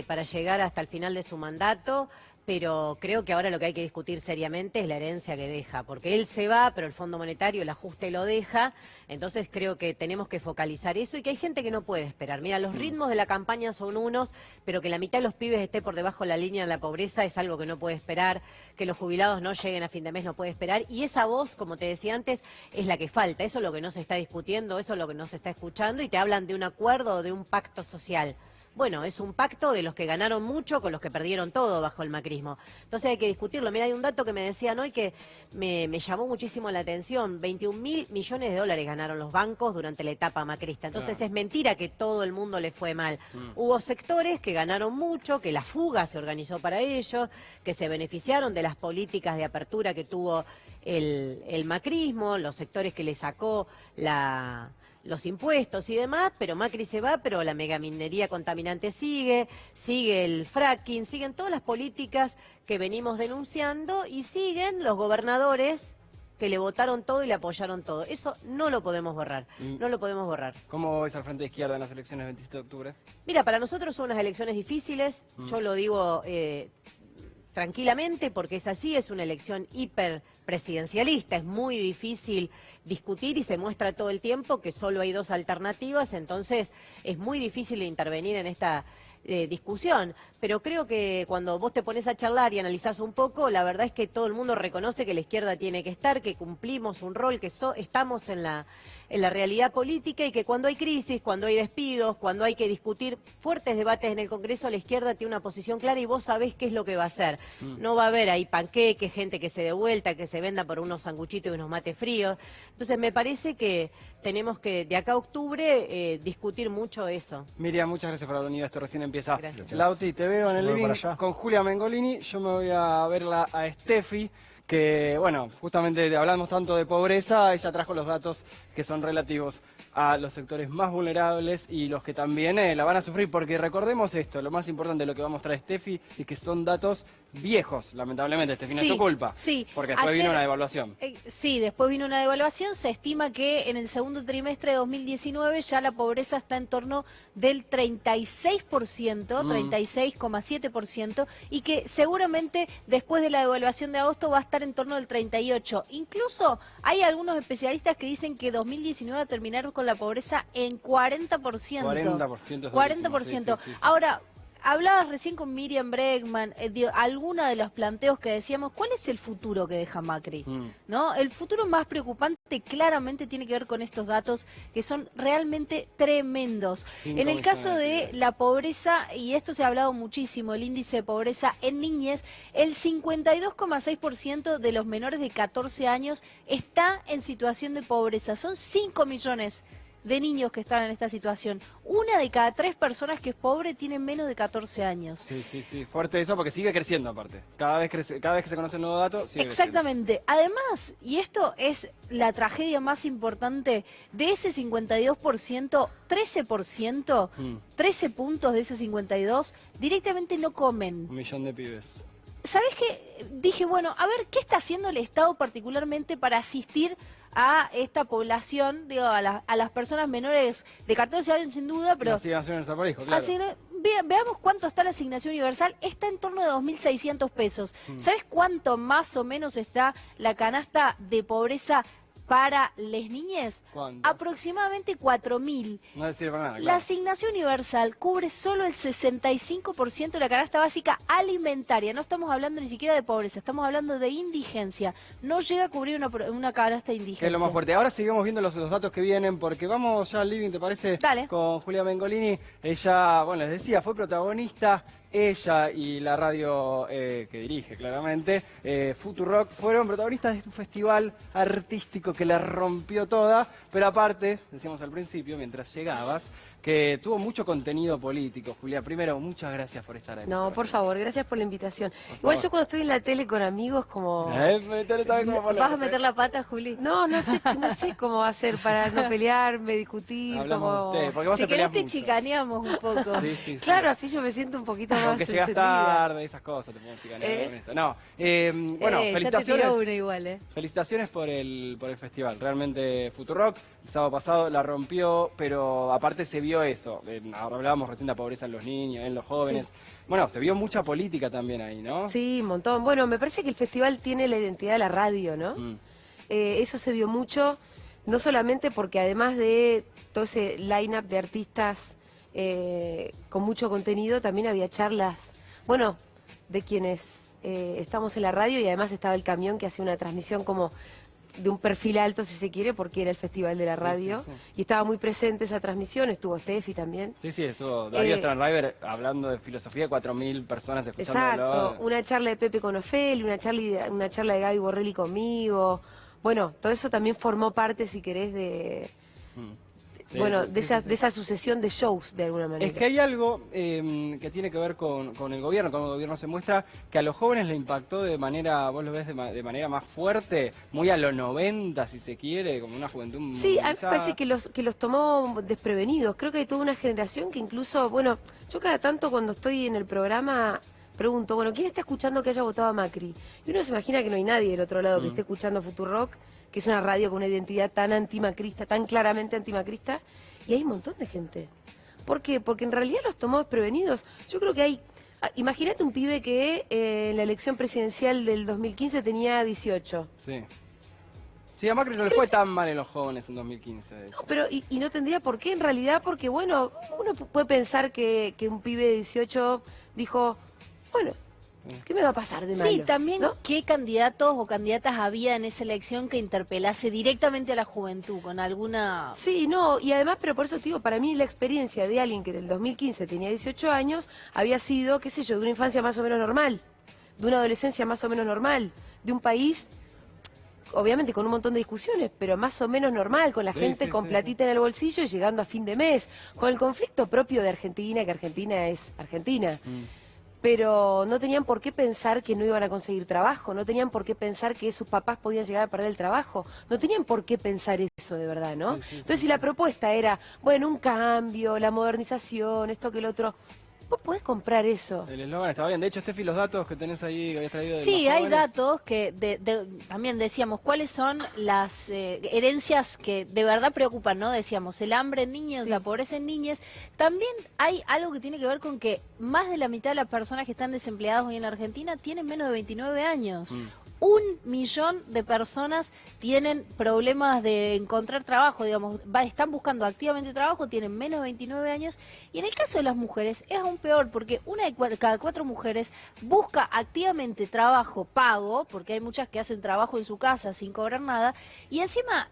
Para llegar hasta el final de su mandato. Pero creo que ahora lo que hay que discutir seriamente es la herencia que deja, porque él se va, pero el Fondo Monetario el ajuste lo deja, entonces creo que tenemos que focalizar eso y que hay gente que no puede esperar. Mira, los ritmos de la campaña son unos, pero que la mitad de los pibes esté por debajo de la línea de la pobreza es algo que no puede esperar, que los jubilados no lleguen a fin de mes no puede esperar, y esa voz, como te decía antes, es la que falta, eso es lo que no se está discutiendo, eso es lo que no se está escuchando, y te hablan de un acuerdo o de un pacto social. Bueno, es un pacto de los que ganaron mucho con los que perdieron todo bajo el macrismo. Entonces hay que discutirlo. Mira, hay un dato que me decían hoy que me llamó muchísimo la atención. 21.000 millones de dólares ganaron los bancos durante la etapa macrista. Entonces es mentira que todo el mundo le fue mal. Hubo sectores que ganaron mucho, que la fuga se organizó para ellos, que se beneficiaron de las políticas de apertura que tuvo el macrismo, los sectores que le sacó los impuestos y demás, pero Macri se va, pero la megaminería contaminante sigue el fracking, siguen todas las políticas que venimos denunciando y siguen los gobernadores que le votaron todo y le apoyaron todo. Eso no lo podemos borrar, no lo podemos borrar. ¿Cómo ves al Frente de Izquierda en las elecciones del 27 de octubre? Mira, para nosotros son unas elecciones difíciles, yo lo digo tranquilamente porque es así, es una elección hiperpresidencialista, es muy difícil discutir y se muestra todo el tiempo que solo hay dos alternativas, entonces es muy difícil intervenir en esta discusión, pero creo que cuando vos te pones a charlar y analizás un poco, la verdad es que todo el mundo reconoce que la izquierda tiene que estar, que cumplimos un rol, que estamos en la realidad política y que cuando hay crisis, cuando hay despidos, cuando hay que discutir fuertes debates en el Congreso, la izquierda tiene una posición clara y vos sabés qué es lo que va a hacer. No va a haber ahí panqueques, gente que se dé vuelta, que se venda por unos sanguchitos y unos mates fríos. Entonces me parece que tenemos que, de acá a octubre, discutir mucho eso. Miriam, muchas gracias por haber venido, esto recién empieza. Gracias. Lauti, te veo en el living con Julia Mengolini, yo me voy a verla a Steffi, que bueno, justamente hablamos tanto de pobreza, ella trajo los datos que son relativos a los sectores más vulnerables y los que también la van a sufrir, porque recordemos esto, lo más importante de lo que va a mostrar Steffi es que son datos viejos, lamentablemente, Steffi, no es tu culpa, porque después vino una devaluación. Sí, después vino una devaluación, se estima que en el segundo trimestre de 2019 ya la pobreza está en torno del 36%, 36,7%, y que seguramente después de la devaluación de agosto va a estar en torno del 38%. Incluso hay algunos especialistas que dicen que 2019 va a terminar con la pobreza en 40%. 40%. Sí. Ahora, hablabas recién con Miriam Bregman, alguna de los planteos que decíamos, ¿cuál es el futuro que deja Macri? ¿No? El futuro más preocupante claramente tiene que ver con estos datos que son realmente tremendos. En el caso de la pobreza, y esto se ha hablado muchísimo, el índice de pobreza en niñez, el 52,6% de los menores de 14 años está en situación de pobreza. Son 5 millones de niños que están en esta situación. 1 de cada 3 personas que es pobre tiene menos de 14 años. Sí, fuerte eso porque sigue creciendo aparte. Cada vez que se conoce el nuevo dato, sigue Exactamente. Además, y esto es la tragedia más importante, de ese 52%, 13%, 13 puntos de esos 52, directamente no comen. 1 millón de pibes. ¿Sabés qué? Dije, bueno, a ver, ¿qué está haciendo el Estado particularmente para asistir a esta población, digo, a las personas menores de 14 años sin duda, pero... La asignación universal por hijo, claro. Veamos cuánto está la asignación universal, está en torno de 2.600 pesos. ¿Sabes cuánto más o menos está la canasta de pobreza para las niñas? ¿Cuánto? Aproximadamente 4.000. No le sirve para nada, claro. La asignación universal cubre solo el 65% de la canasta básica alimentaria. No estamos hablando ni siquiera de pobreza, estamos hablando de indigencia. No llega a cubrir una canasta de indigencia. Es lo más fuerte. Ahora seguimos viendo los datos que vienen, porque vamos ya al living, ¿te parece? Dale. Con Julia Mengolini. Ella, bueno, les decía, fue protagonista ella y la radio que dirige claramente, Futurock, fueron protagonistas de este festival artístico que la rompió toda, pero aparte, decíamos al principio, mientras llegabas, que tuvo mucho contenido político. Julia, primero, muchas gracias por estar ahí. No, por favor, gracias por la invitación. Igual yo cuando estoy en la tele con amigos, como... ¿Vas a meter la pata, Juli? No sé cómo va a ser para no pelearme, discutir, como... Si querés te chicaneamos un poco. Sí. Claro, así yo me siento un poquito más aunque llegas tarde, esas cosas, te podemos chicanear con eso. No, bueno, felicitaciones. Ya te tiró uno igual, Felicitaciones por el festival. Realmente Futurock, el sábado pasado la rompió, pero aparte se vio eso. Hablábamos recién de la pobreza en los niños, en los jóvenes. Sí. Bueno, se vio mucha política también ahí, ¿no? Sí, un montón. Bueno, me parece que el festival tiene la identidad de la radio, ¿no? Eso se vio mucho, no solamente porque además de todo ese line-up de artistas con mucho contenido, también había charlas, bueno, de quienes estamos en la radio, y además estaba el camión que hacía una transmisión como de un perfil alto, si se quiere, porque era el festival de la radio, y estaba muy presente esa transmisión. Estuvo Steffi también. Sí, estuvo Darío Stranriver hablando de filosofía, 4.000 personas escuchándolo. Exacto, una charla de Pepe con Ofeli, una charla de Gaby Borrelli conmigo. Bueno, todo eso también formó parte, si querés, de esa sucesión de shows, de alguna manera. Es que hay algo que tiene que ver con el gobierno, con el gobierno se muestra que a los jóvenes le impactó de manera, vos lo ves de manera más fuerte, muy a los 90, si se quiere, como una juventud Sí, a mí me parece que los tomó desprevenidos. Creo que hay toda una generación que incluso, bueno, yo cada tanto cuando estoy en el programa pregunto, bueno, ¿quién está escuchando que haya votado a Macri? Y uno se imagina que no hay nadie del otro lado que esté escuchando Futurock, que es una radio con una identidad tan antimacrista, tan claramente antimacrista, y hay un montón de gente. ¿Por qué? Porque en realidad los tomó desprevenidos. Yo creo que hay... Imagínate un pibe que en la elección presidencial del 2015 tenía 18. Sí, a Macri no le fue tan mal en los jóvenes en 2015. No, pero y no tendría por qué en realidad, porque bueno, uno puede pensar que un pibe de 18 dijo, bueno, ¿qué me va a pasar de malo? Sí, también, ¿no? ¿Qué candidatos o candidatas había en esa elección que interpelase directamente a la juventud con alguna...? Sí, no, y además, pero por eso te digo, para mí la experiencia de alguien que en el 2015 tenía 18 años había sido, qué sé yo, de una infancia más o menos normal, de una adolescencia más o menos normal, de un país, obviamente con un montón de discusiones, pero más o menos normal, con la gente con platita en el bolsillo y llegando a fin de mes, con el conflicto propio de Argentina, que Argentina es Argentina. Pero no tenían por qué pensar que no iban a conseguir trabajo, no tenían por qué pensar que sus papás podían llegar a perder el trabajo, no tenían por qué pensar eso de verdad, ¿no? Entonces, si la propuesta era, bueno, un cambio, la modernización, esto que el otro, vos podés comprar eso. El eslogan estaba bien. De hecho, Steffi, los datos que tenés ahí, que habías traído de Sí, los hay jóvenes. datos que también decíamos, ¿cuáles son las herencias que de verdad preocupan, no? Decíamos, el hambre en niños, la pobreza en niñas. También hay algo que tiene que ver con que más de la mitad de las personas que están desempleadas hoy en la Argentina tienen menos de 29 años. 1 millón de personas tienen problemas de encontrar trabajo, digamos, están buscando activamente trabajo, tienen menos de 29 años, y en el caso de las mujeres es aún peor, porque una de cada 4 mujeres busca activamente trabajo pago, porque hay muchas que hacen trabajo en su casa sin cobrar nada, y encima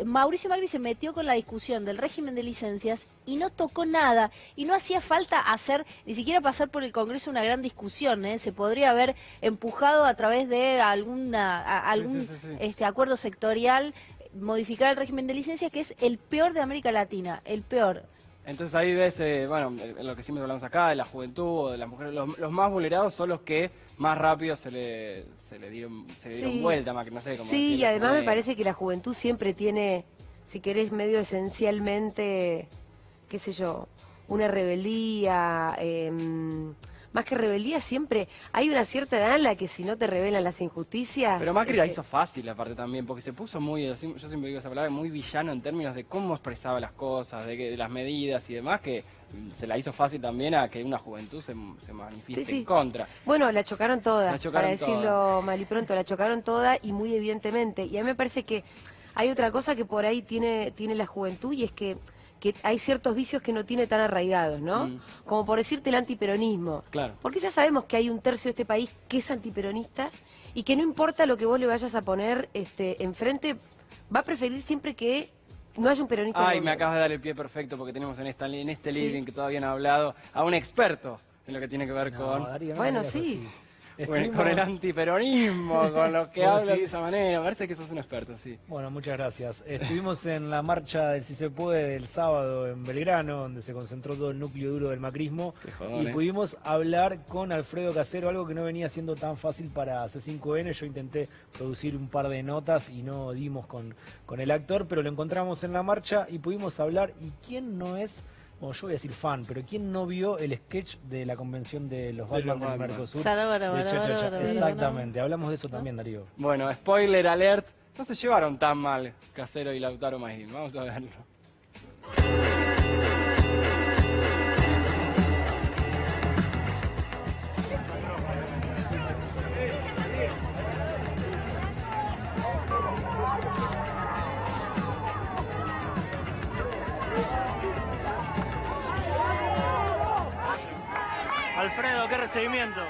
Mauricio Macri se metió con la discusión del régimen de licencias y no tocó nada, y no hacía falta hacer, ni siquiera pasar por el Congreso una gran discusión, se podría haber empujado a través de algún acuerdo sectorial, modificar el régimen de licencias, que es el peor de América Latina, el peor. Entonces ahí ves, bueno, lo que siempre hablamos acá, de la juventud o de las mujeres, los más vulnerados son los que más rápido se le dieron vuelta, más que no sé cómo Sí, decirlo, y además me parece que la juventud siempre tiene, si querés, medio esencialmente, qué sé yo, una rebeldía, más que rebeldía siempre hay una cierta edad en la que si no te revelan las injusticias... Pero Macri la hizo fácil aparte también, porque se puso muy, yo siempre digo esa palabra, muy villano en términos de cómo expresaba las cosas, de las medidas y demás, que se la hizo fácil también a que una juventud se manifieste en contra. Bueno, la chocaron toda, para decirlo toda. mal y pronto, la chocaron toda y muy evidentemente. Y a mí me parece que hay otra cosa que por ahí tiene la juventud, y es que hay ciertos vicios que no tiene tan arraigados, ¿no? Como por decirte el antiperonismo. Claro. Porque ya sabemos que hay un tercio de este país que es antiperonista y que no importa lo que vos le vayas a poner enfrente, va a preferir siempre que no haya un peronista. Ay, me acabas de dar el pie perfecto, porque tenemos en este living que todavía no ha hablado a un experto en lo que tiene que ver con... Darío, bueno, sí. Bueno, con el antiperonismo, con los que hablan de esa manera. Me parece que sos un experto, sí. Bueno, muchas gracias. Estuvimos en la marcha del Si Se Puede del sábado en Belgrano, donde se concentró todo el núcleo duro del macrismo. Y pudimos hablar con Alfredo Casero, algo que no venía siendo tan fácil para C5N. Yo intenté producir un par de notas y no dimos con el actor, pero lo encontramos en la marcha y pudimos hablar. ¿Y quién no es? Bueno, yo voy a decir fan, pero ¿quién no vio el sketch de la convención de los Batman del Mercosur? Exactamente, hablamos de eso también, Darío. Bueno, spoiler alert, no se llevaron tan mal Casero y Lautaro Magín, vamos a verlo. Alfredo, qué recibimiento.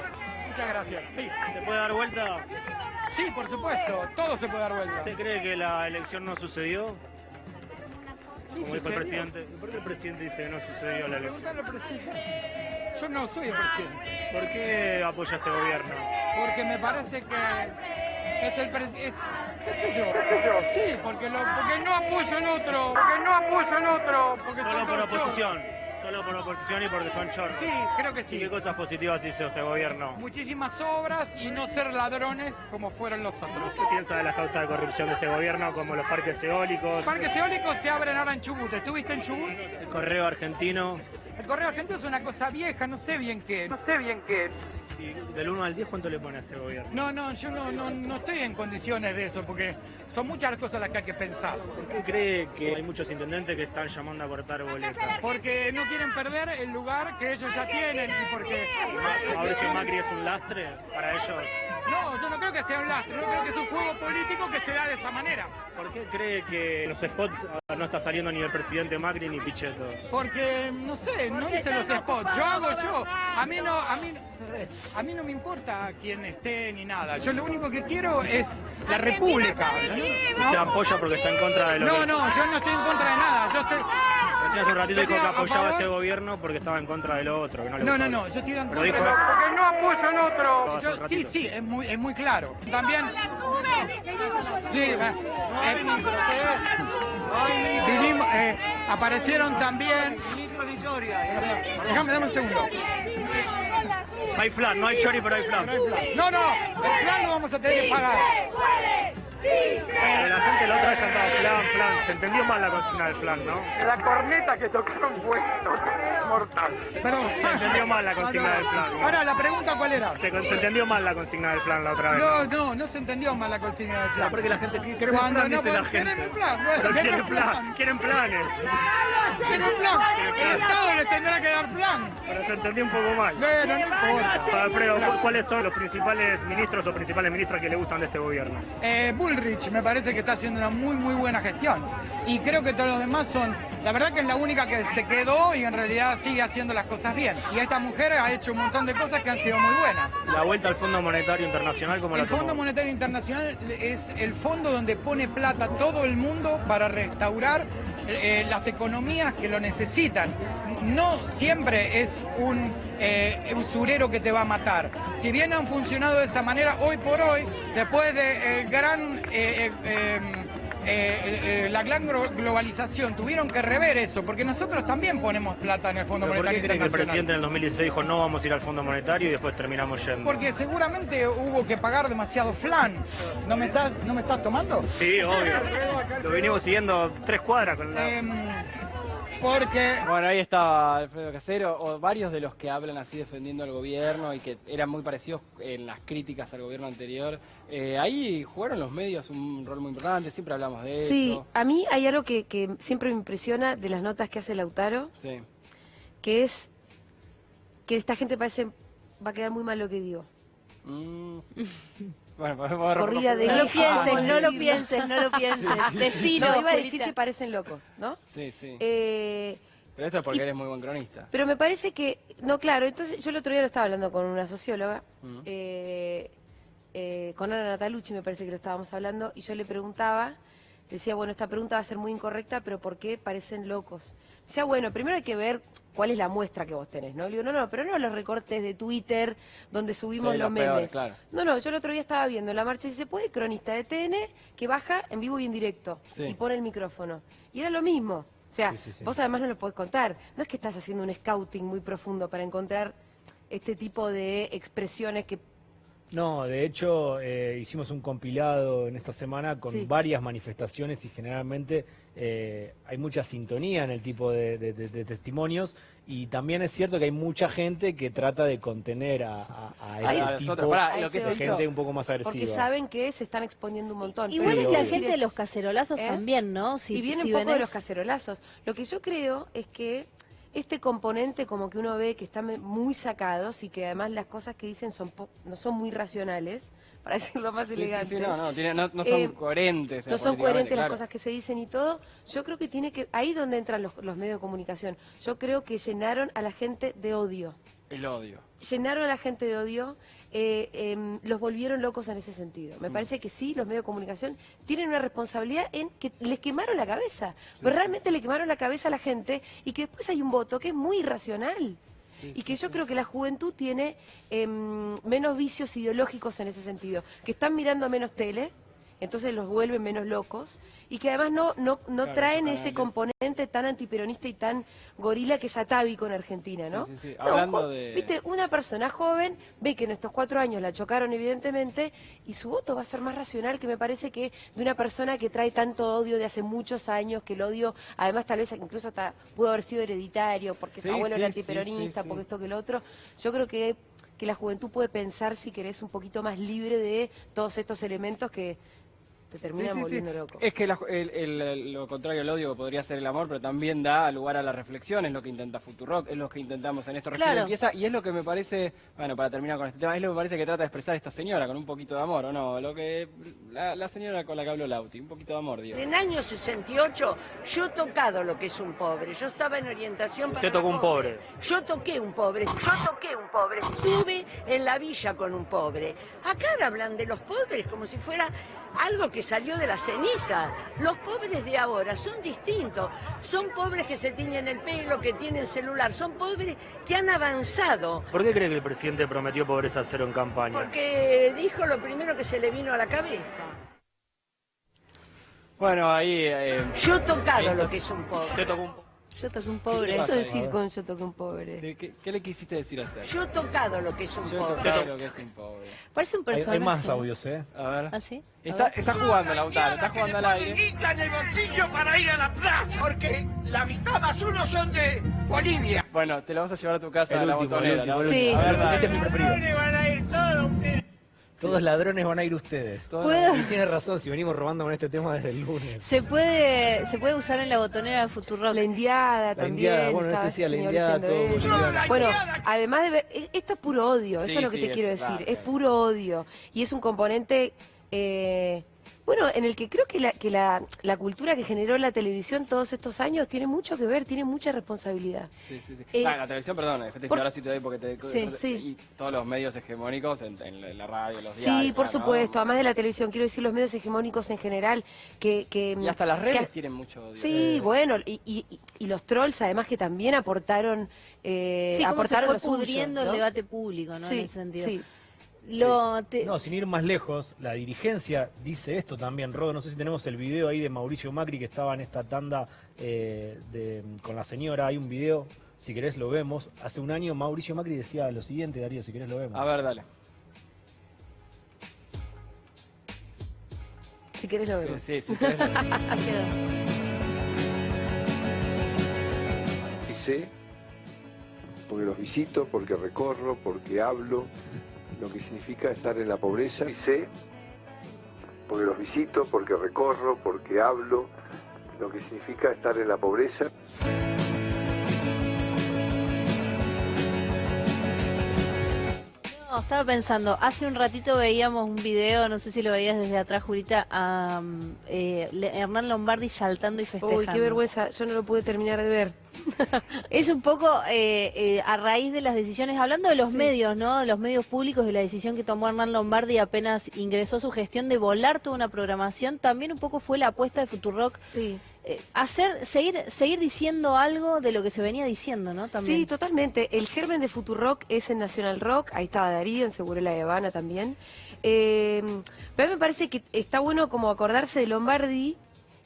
Muchas gracias. Sí. ¿Se puede dar vuelta? Sí, por supuesto. Todo se puede dar vuelta. ¿Se cree que la elección no sucedió? Sí, como dijo el presidente. ¿Por qué el presidente dice que no sucedió la elección? Preguntarle al presidente. Yo no soy el presidente. ¿Por qué apoya este gobierno? Porque me parece que es el presidente. ¿Qué sé yo? Sí, porque no apoyo en otro. Porque no apoyo en otro. Porque solo por oposición. Solo por oposición y porque son chorros. Sí, creo que sí. ¿Y qué cosas positivas hizo este gobierno? Muchísimas obras y no ser ladrones como fueron los otros. ¿Qué piensa de las causas de corrupción de este gobierno, como los parques eólicos? Los parques eólicos se abren ahora en Chubut. ¿Estuviste en Chubut? El correo argentino. El correo argentino es una cosa vieja, no sé bien qué. No sé bien qué. ¿Y del 1 al 10 cuánto le pone a este gobierno? No, yo no estoy en condiciones de eso, porque son muchas cosas las que hay que pensar. ¿Por qué cree que hay muchos intendentes que están llamando a cortar boletas? Porque no quieren perder el lugar que ellos ya tienen y porque... ¿Mauricio Macri es un lastre para ellos? No, yo no creo que sea un lastre, no creo que es un juego político que se da de esa manera. ¿Por qué cree que los spots no está saliendo ni el presidente Macri ni Pichetto? Porque, no sé, no hice los spots, yo hago yo. A mí no me importa quién esté ni nada. Yo lo único que quiero es la república. ¿Se apoya porque está en contra de lo No, yo no estoy en contra de nada. Yo estoy... Recién hace un ratito dijo que apoyaba a este gobierno porque estaba en contra de lo otro. Que no, le no, yo estoy en contra de porque no apoyo al otro. Sí, es muy claro. También... Sí, vivimos, aparecieron también... Dame un segundo. Hay flan, no hay chori, pero hay flan. No, el flan lo vamos a tener que pagar. La gente la otra vez cantaba flan. Se entendió mal la consigna del flan, ¿no? La corneta que tocaron fue mortal. Pero se entendió mal la consigna del flan. Ahora, la pregunta ¿cuál era? Se entendió mal la consigna del flan la otra vez. No se entendió mal la consigna del flan. Porque la gente quiere flan, dice la gente. Quieren plan. Pero quieren plan, quieren planes. Quieren plan. El Estado les tendrá que dar plan. Pero se entendió un poco mal. Bueno, no importa. Alfredo, ¿cuáles son los principales ministros o principales ministras que le gustan de este gobierno? Bullrich me parece que está haciendo una muy buena gestión. Y creo que todos los demás son... La verdad que es la única que se quedó y en realidad sigue haciendo las cosas bien. Y esta mujer ha hecho un montón de cosas que han sido muy buenas. La vuelta al Fondo Monetario Internacional, ¿cómo la tomó? El Fondo Monetario Internacional es el fondo donde pone plata todo el mundo para restaurar las economías que lo necesitan. No siempre es un usurero que te va a matar. Si bien han funcionado de esa manera hoy por hoy, después de la gran globalización, tuvieron que rever eso, porque nosotros también ponemos plata en el Fondo Monetario Internacional. ¿Por qué creen que el presidente en el 2016 dijo no vamos a ir al Fondo Monetario y después terminamos yendo? Porque seguramente hubo que pagar demasiado flan. ¿No me estás tomando? Sí, obvio. Lo venimos siguiendo 3 cuadras con la... Porque... Bueno, ahí estaba Alfredo Casero, o varios de los que hablan así defendiendo al gobierno y que eran muy parecidos en las críticas al gobierno anterior. Ahí jugaron los medios un rol muy importante, siempre hablamos de eso. Sí, a mí hay algo que siempre me impresiona de las notas que hace Lautaro, sí, que es que esta gente parece va a quedar muy mal lo que digo. Bueno, corrida de... No lo pienses. Decilo. No, iba a decir que parecen locos, ¿no? Sí. Pero esto es porque eres muy buen cronista. Pero me parece que... No, claro, entonces yo el otro día lo estaba hablando con una socióloga, con Ana Natalucci me parece que lo estábamos hablando, y yo le preguntaba decía, bueno, esta pregunta va a ser muy incorrecta, pero ¿por qué parecen locos? Decía, bueno, primero hay que ver cuál es la muestra que vos tenés, ¿no? Le digo, no, pero no los recortes de Twitter donde subimos los memes. Peor, claro. No, yo el otro día estaba viendo la marcha, y se puede, cronista de TN, que baja en vivo y en directo, y pone el micrófono. Y era lo mismo. O sea, vos además no lo podés contar. No es que estás haciendo un scouting muy profundo para encontrar este tipo de expresiones que... No, de hecho hicimos un compilado en esta semana con varias manifestaciones y generalmente hay mucha sintonía en el tipo de testimonios y también es cierto que hay mucha gente que trata de contener a ese tipo de gente un poco más agresiva. Porque saben que se están exponiendo un montón. Igual es la gente de los cacerolazos también, ¿no? Y viene un poco de los cacerolazos. Lo que yo creo es que este componente como que uno ve que están muy sacados y que además las cosas que dicen no son muy racionales, para decirlo más elegante. No son coherentes. No son coherentes las cosas que se dicen y todo. Yo creo que tiene que... Ahí donde entran los medios de comunicación. Yo creo que llenaron a la gente de odio. El odio. Llenaron a la gente de odio, los volvieron locos en ese sentido. Me parece que sí, los medios de comunicación tienen una responsabilidad en que les quemaron la cabeza. Pero realmente le quemaron la cabeza a la gente y que después hay un voto que es muy irracional. Y que yo creo que la juventud tiene menos vicios ideológicos en ese sentido. Que están mirando menos tele, entonces los vuelven menos locos, y que además no traen ese componente tan antiperonista y tan gorila que es atávico en Argentina, ¿no? Hablando de... Viste, una persona joven ve que en estos 4 años la chocaron evidentemente, y su voto va a ser más racional que me parece que de una persona que trae tanto odio de hace muchos años, que el odio, además tal vez incluso hasta pudo haber sido hereditario, porque su abuelo era antiperonista, porque esto que el otro. Yo creo que la juventud puede pensar, si querés, un poquito más libre de todos estos elementos que te terminan volviendo loco. Es que lo contrario al odio podría ser el amor, pero también da lugar a la reflexión, es lo que intenta Futurock, es lo que intentamos en esto. Recién empieza, y es lo que me parece, bueno, para terminar con este tema, es lo que me parece que trata de expresar esta señora, con un poquito de amor, ¿o no? Lo que la señora con la que habló Lauti, un poquito de amor, digo. En el año 68 yo he tocado lo que es un pobre, yo estaba en orientación para... Usted tocó un pobre. Yo toqué un pobre, estuve en la villa con un pobre. Acá hablan de los pobres como si fuera algo que salió de la ceniza. Los pobres de ahora son distintos. Son pobres que se tiñen el pelo, que tienen celular. Son pobres que han avanzado. ¿Por qué cree que el presidente prometió pobreza cero en campaña? Porque dijo lo primero que se le vino a la cabeza. Bueno, ahí... yo he tocado lo que es un pobre. Usted tocó un pobre. Yo toqué un pobre, eso decir con yo toqué un pobre. ¿Qué le quisiste decir hacer? Yo he tocado lo que es un pobre. Yo he tocado lo que es un pobre. Parece un personaje. Hay más audios, ¿eh? A ver. ¿Ah, sí? Está jugando Lautaro, está jugando al aire. En el bolsillo para ir a la plaza, porque la mitad más uno son de Bolivia. Bueno, te lo vas a llevar a tu casa a la último, botonera, ¿no? Sí. A ver, este es mi preferido. Van a ir todos ustedes. Todos ladrones van a ir ustedes. Y tiene razón, si venimos robando con este tema desde el lunes. Se puede usar en la botonera de Futurock. La indiada también. La indiada, bueno, no sé si la indiada, todo. Bueno, además de ver, esto es puro odio, eso es lo que te quiero decir, es puro odio. Y es un componente... bueno, en el que creo que la cultura que generó la televisión todos estos años tiene mucho que ver, tiene mucha responsabilidad. Sí. La televisión, perdón, ahora sí te doy porque y todos los medios hegemónicos en la radio, los diarios. Sí, por supuesto, además de la televisión, quiero decir los medios hegemónicos en general. Y hasta las redes tienen mucho odio. Sí, bueno, y los trolls además que también aportaron... sí, como se fue pudriendo el debate público, ¿no? Sí, en ese sentido. Sí. No, sin ir más lejos, la dirigencia dice esto también, Rodo, no sé si tenemos el video ahí de Mauricio Macri que estaba en esta tanda con la señora, hay un video, si querés lo vemos. Hace un año Mauricio Macri decía lo siguiente, Darío, si querés lo vemos. A ver, dale. Si querés lo vemos. Sí, si querés lo vemos. Sé, porque los visito, porque recorro, porque hablo, lo que significa estar en la pobreza. Y sé, porque los visito, porque recorro, porque hablo, lo que significa estar en la pobreza. No, estaba pensando, hace un ratito veíamos un video, no sé si lo veías desde atrás, Julita, a Hernán Lombardi saltando y festejando. Uy, qué vergüenza, yo no lo pude terminar de ver. Es un poco a raíz de las decisiones, hablando de los medios, ¿no? De los medios públicos, de la decisión que tomó Hernán Lombardi apenas ingresó a su gestión de volar toda una programación, también un poco fue la apuesta de Futurock. Sí. Seguir diciendo algo de lo que se venía diciendo, ¿no? También. Sí, totalmente. El germen de Futurock es en Nacional Rock, ahí estaba Darío, en Seguro La Habana también. Pero a mí me parece que está bueno como acordarse de Lombardi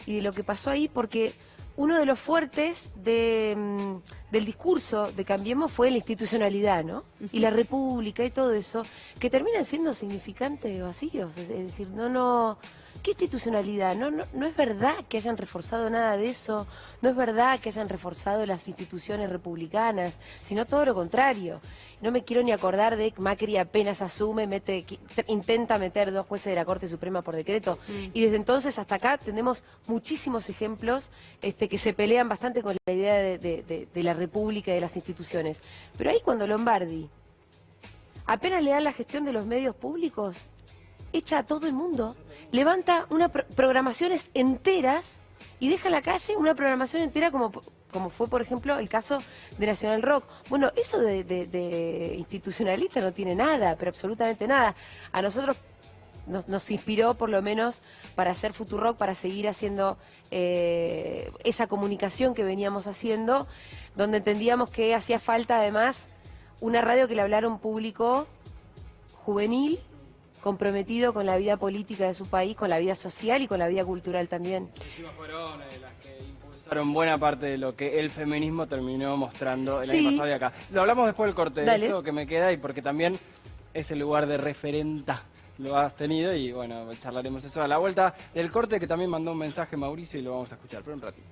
y de lo que pasó ahí, porque uno de los fuertes del discurso de Cambiemos fue la institucionalidad, ¿no? Y la república y todo eso, que terminan siendo significantes vacíos. Es decir, ¿qué institucionalidad? No es verdad que hayan reforzado nada de eso, no es verdad que hayan reforzado las instituciones republicanas, sino todo lo contrario. No me quiero ni acordar de que Macri apenas asume, intenta meter 2 jueces de la Corte Suprema por decreto. Y desde entonces hasta acá tenemos muchísimos ejemplos que se pelean bastante con la idea de la república y de las instituciones. Pero ahí cuando Lombardi apenas le dan la gestión de los medios públicos, echa a todo el mundo, levanta programaciones enteras y deja en la calle una programación entera como fue, por ejemplo, el caso de Nacional Rock. Bueno, eso de institucionalista no tiene nada, pero absolutamente nada. A nosotros nos inspiró, por lo menos, para hacer Futurock, para seguir haciendo esa comunicación que veníamos haciendo, donde entendíamos que hacía falta, además, una radio que le hablara a un público juvenil, comprometido con la vida política de su país, con la vida social y con la vida cultural también. Encima fueron las que impulsaron buena parte de lo que el feminismo terminó mostrando el año pasado y acá. Lo hablamos después del corte de esto que me queda, y porque también es el lugar de referenta lo has tenido, y bueno, charlaremos eso a la vuelta del corte, que también mandó un mensaje Mauricio y lo vamos a escuchar, pero un ratito.